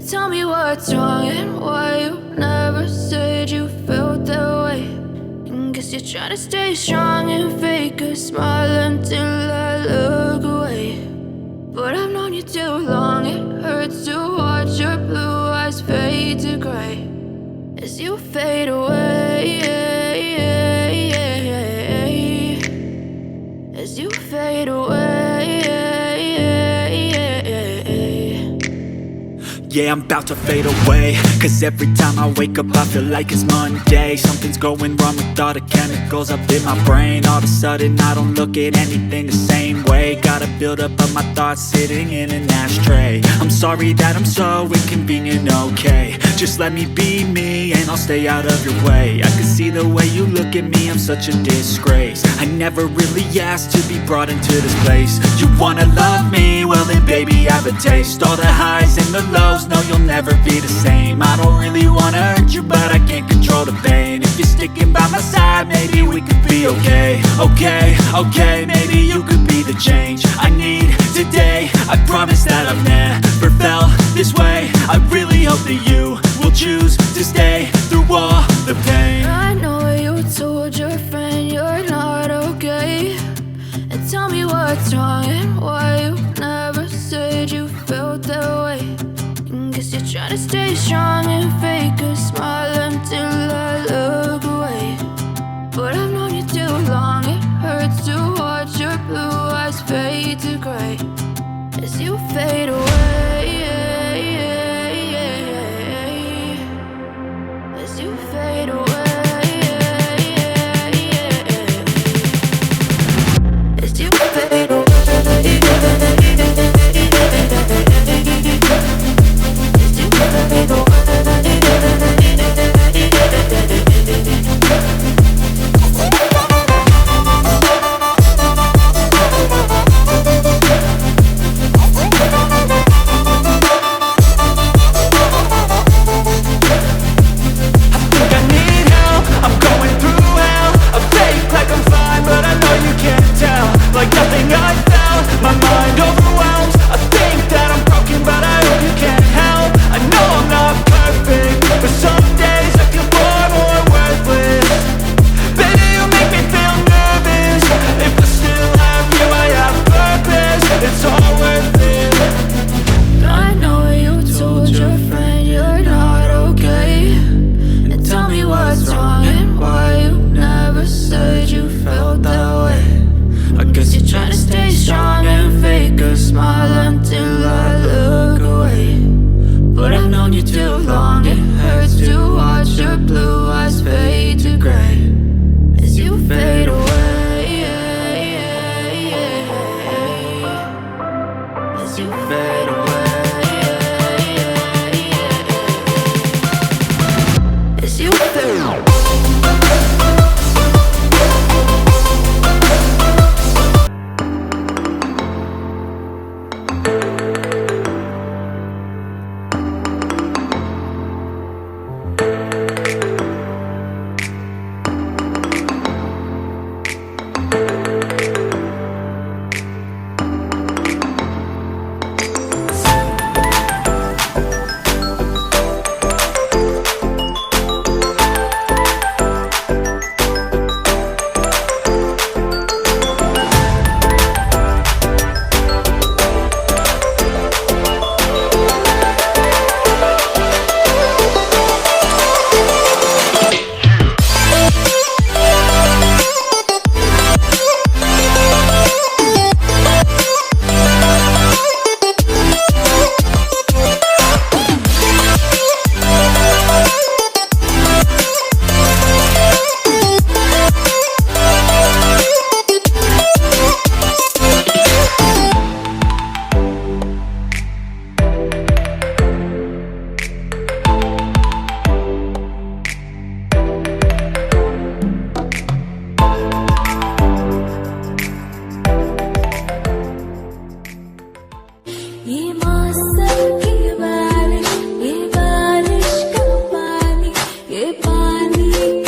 Tell me what's wrong and why you never said you felt that way. And guess you're trying to stay strong and fake a smile until I look away. But I've known you too long, it hurts to watch your blue eyes fade to gray as you fade away, as you fade away. Yeah, I'm about to fade away, cause every time I wake up I feel like it's Monday. Something's going wrong with all the chemicals up in my brain. All of a sudden I don't look at anything the same way. Gotta build up of my thoughts sitting in an ashtray. I'm sorry that I'm so inconvenient, okay. Just let me be me and I'll stay out of your way. I can see the way you look at me, I'm such a disgrace. I never really asked to be brought into this place. You wanna love me? Well then baby I have a taste. All the highs and the lows, no you'll never be the same. I don't really wanna hurt you but I can't control the pain. If you're sticking by my side maybe we could be okay. Okay, maybe you could be the change I need today. I promise that I've never felt this way. I really hope that you will choose to stay through all the pain. I know you told your friend you're not okay. And tell me what's wrong and why you never said you felt that way. And guess you're trying to stay strong and fake a smile until I look away. But I've known you too long, it hurts to watch your blue eyes fade to gray as you fade away, as you fade away, as you fade away. ये बारिश का पानी, ये पानी